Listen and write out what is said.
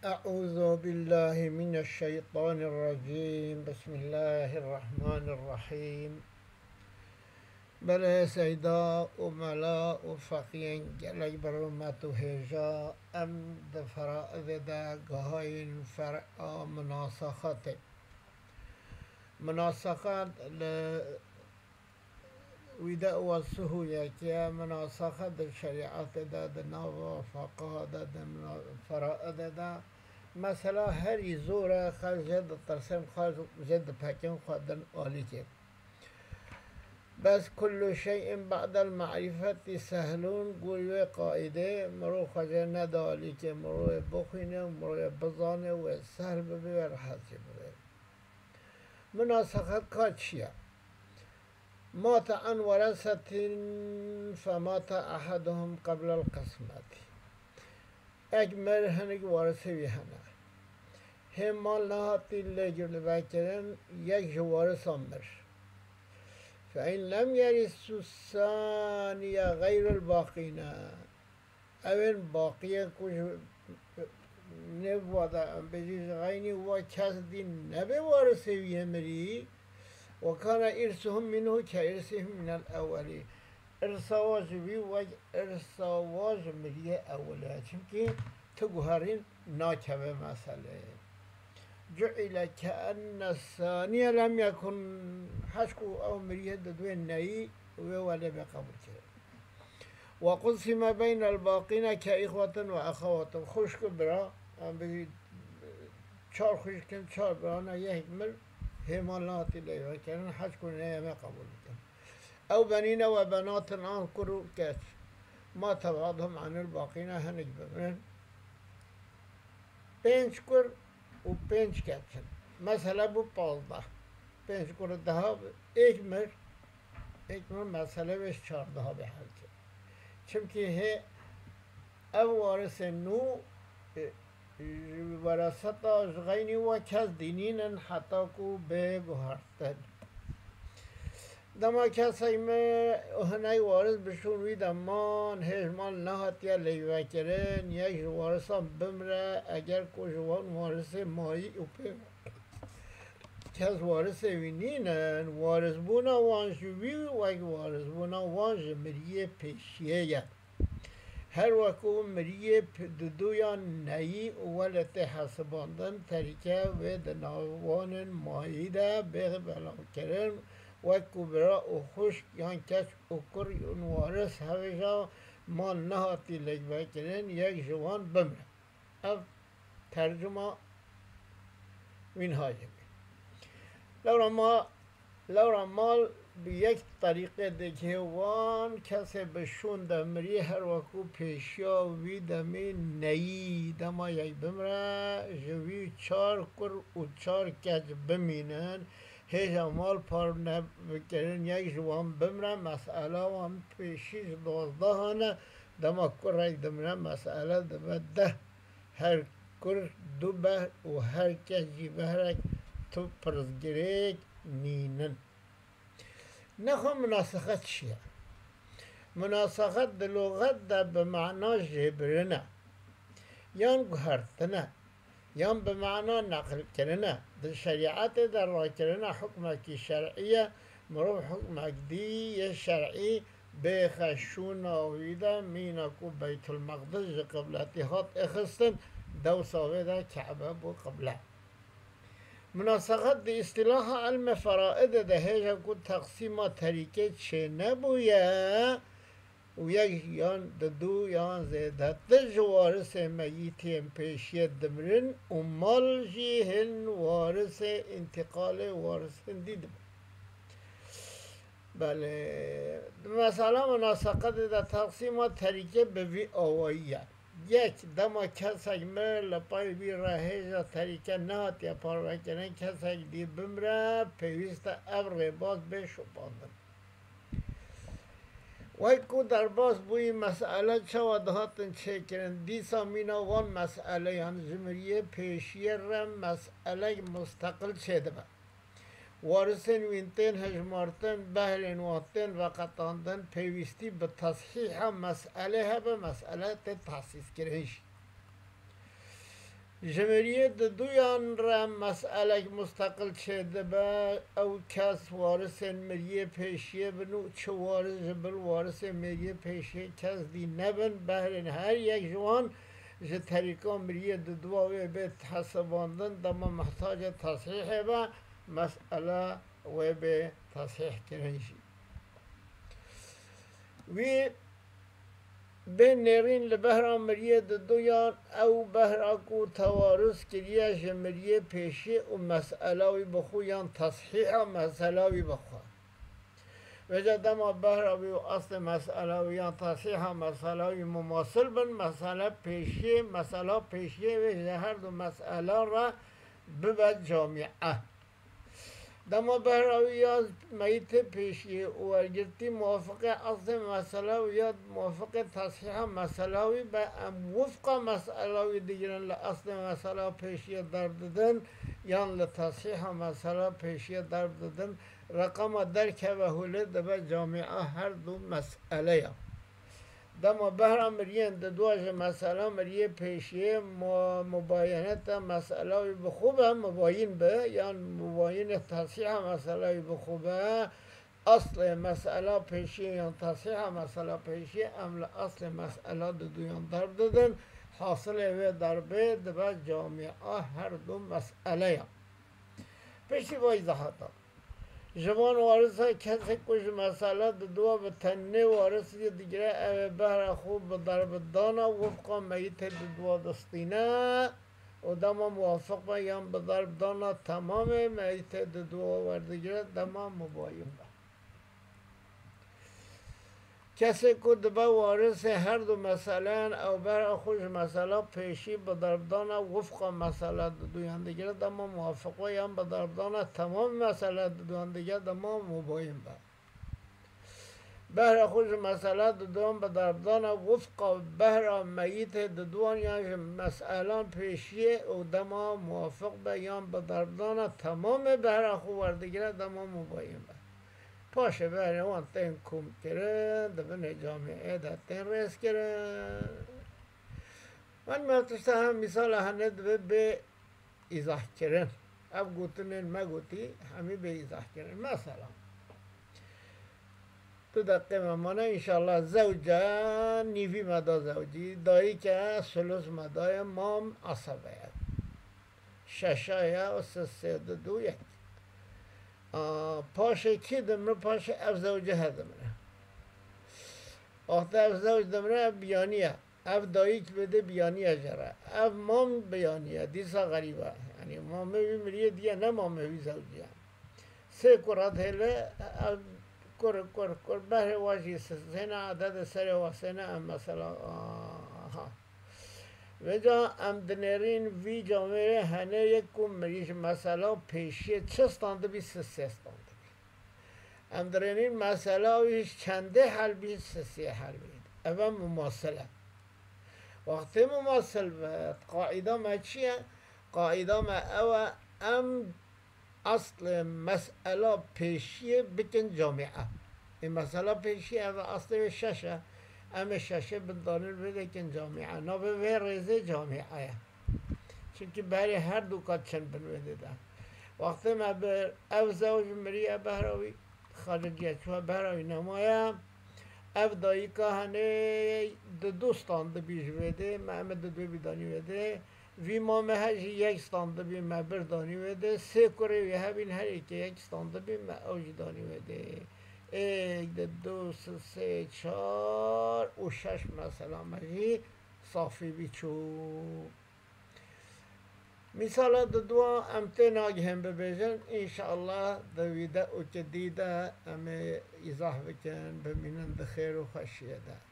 أعوذ بالله من الشيطان الرجيم بسم الله الرحمن الرحيم بله سيدا وملا وفقين جلي برمت هجا أم دفرائذ دا قهين فرع مناسخات ويدا وصهو يكيا مناسخة الشريعة دا نوافقها دا فرائذ دا مثلا هر زوره خواهد زد ترسم خواهد زد پکن خواهدن آلی که بس كل شيء بعد المعرفة سهلون قوي قاعده مرو خواهد ندالی که مرو بخینه مرو بزانه و سهل ببی و راحت ببی مناسخت که چیه؟ مات عن ورثة فمات أحدهم قبل القسمة اجمر هنگ وارثه وی هنه همان نهاتی لجل بکرن یک جوارث آمر فإن لم يرث الثاني غير الباقين اون باقیه کش نبوده بجیز غینی و کس دی نبه وارثه وی همری و کان ارثهم منه که ارثهم من الاولی ارثاواج وی و ارثاواج مریه اوله چونکه تو گوهرین ناکبه مسئله جعل كأن الثانية لم يكن حشكو أو مريه دوين ناي ولا بقبول كده وقسم بين الباقين كإخوة وأخوات خشك برا بي چار خشكن چار برانا يهمل همالات اللي كان حشكو ناي ما قبول كده أو بنين وبنات أنكروا كاش ما تبعضهم عن الباقين هنج بمن بينشكر و 5 کردن مثلا بو 15 5 کنه 10 یک مر مسئله بهش 14 به حل کرد چونکه هی او وارث نو ورثت از غینی و کس دینین حتی کو به گوهرتن دما کسی هنای وارث بشون وی دمان هجمان نهات یا لیوه کرن یک وارث هم بمره اگر کو جوان وارث مایی او پر کس وارث وینینن وارث بونا وانش وی و اگر وارث بونا وانش مریه پیشیه یا هر وکو مریه دو یا نهی ولت حسباندن طریقه و دناوان مایی ده بلان کرن و کبرا و خشک یان کش و کر یون وارث همیشه ما نهاتی لگبه کرن یک جوان بمره او ترجمه وین هاجمی لورا مال به یک طریقه دیگه وان کسی بشون دمری هر وکو پیشیا وی دمی نی دما یک بمره جوی 4 کر و 4 کج بمینن هیچ مال پار نبکرین یک جوان بمره مسئله وان پیشیش 12 هانه دما کر دمره مسئله دمه 10 هر کر 2 به و هر کجی بهرک تو پرزگریک نینن نخوا مناسخت چیه؟ مناسخت در لغت در به معنا جبرنه یان گوهرتنه یان به معنا نقل کرنه در شریعت در راه کرنه حکمکی شرعیه مرو حکمک دی شرعی به خشون آویده مینکو بیت المقدس قبلتیات اخستن دو ساوه در کعبه بو قبله مناسخت دی اصطلاح علم فرائد ده هیچ کو تقسیم طریقه چه نبویه و یک یان دو یان زیده جوارث میتیم پیشی دمرن و مال جیهن وارث انتقال وارث دیدم بله مثلا مناسخت ده تقسیم طریقه به وی آوائیه یک دما کسک مر لپای بی راهیجا طریقه نهات یا پارو کنن کسک دی بمره پیوست ابر باز بشو باندن وای کو در باز بوی مسئله چه و دهاتن چه کرن دیسا مینا وان مسئله یعنی زمریه پیشیه رم مسئله مستقل چه دبه وارثین وینتین هجمارتن بهلین واتن و قطاندن پیوستی به تصحیح مسئله به مسئله تحسیس کرنش جمهوریه دویان را مسئله مستقل شده به او کس وارث مریه پیشیه بنو چه وارث جبر وارث مریه پیشیه کس دی نبن بهرین هر یک جوان جه طریقا مریه دواوی به حساباندن دما محتاج تصحیح به مسئله و به تصحیح کرنشی وی به نرین لبهرا مریه دویان او بهرا کو توارث کریه جمریه پیشی و مسئله وی بخو یان تصحیح مسئله وی بخو وجه دما بهرا وی اصل مسئله وی یان تصحیح مسئله وی مماثل بن مسئله پیشی و هر دو مسئله را ببد جامعه دما بهراوی یا میت پیشی و ارگرتی موافق اصل مسئله و یا موافق تصحیح مسئله وی به وفق مسئله وی دیگرن لأصل مسئله پیشی در دادن یا لتصحیح مسئله پیشی در دادن رقم درک و حلد به جامعه هر دو مسئله دما بهرا مریه دواج مسئله مریه پیشیه مباینت مسئله بخوبه مباین به یا مباین تصحیح مسئله بخوبه اصل مسئله پیشیه یا تصحیح مسئله پیشیه عمل اصل مسئله دویان در دادن حاصل و دربه به جامعه هر دو مسئله پیشی با ایزاحاتا جوان وارث کسی کش مسئله دو به تنه وارث دیگره او بهر خوب به ضرب دانا وفق میت دو دستینه و دما موافق با یان به ضرب دانا تمام میت دو و دیگره دما مبایم با کسی که دو وارث هر دو مسئله او بر خوش مسئله پیشی به دردان وفق مسئله دویان دیگر دما موافق و یا به دردان تمام مسئله دویان دیگر دما مبایم با بهر خوش مسئله دویان به دردان وفق بهر میت دویان یا مسئله پیشی و دما موافق به یا به دردان تمام بهر خوش دیگر دما مبایم با پاشه بره وان تین کم کرن دبن جامعه دا تین رس کرن من مرتشتا هم مثال هنه به ایزاح کرن اب گوتنین ما گوتی همی به ایزاح کرن مثلا تو دقیقه ممانه انشاءالله زوجه نیوی مدا زوجی دایی که سلوس مدای مام عصبه ششه و سه دو یک پاشه کی دمره پاشه اف زوجه دمره وقتی اف زوج دمره بیانیه اف دایی که بده بیانیه جره اف مام بیانیه دیسا غریبه یعنی مامه مریه دیگه نه مامه زوجیه سه کرات هله کر بهر واجی سنه عدد سر و سنه ام مثلا وجا ام دنرین وی جامعه هنه یک کم مریش مسئله پیشی چه ستانده بی سه ستانده بی ام دنرین مسئله ویش چنده حل بی سه حل بید اول مماثله وقتی مماثل بید قاعده ما چیه؟ قاعده ما او ام اصل مسئله پیشی بکن جامعه این مسئله پیشی او اصل ششه اما ششه بدانل بده کن جامعه نا به ریزه جامعه چونکه برای هر دو کات چند بنویده ده وقتی ما بر او زوج مریه بهراوی خارجیه چوه بهراوی نمایه او دایی که هنه دو ستانده بیش بده ما همه دو بیدانی بده وی ما مهج یک ستانده بی ما بردانی بده سه کره وی هبین هر ایک یک ستانده بی ما اوج دانی بده یک دو سه چار و شش مثلا مجی صافی بیچو مثال دو امتن آگه هم ببیجن انشاءالله دویده و جدیده امی ایزاح بکن بمینن خیر و خشیه ده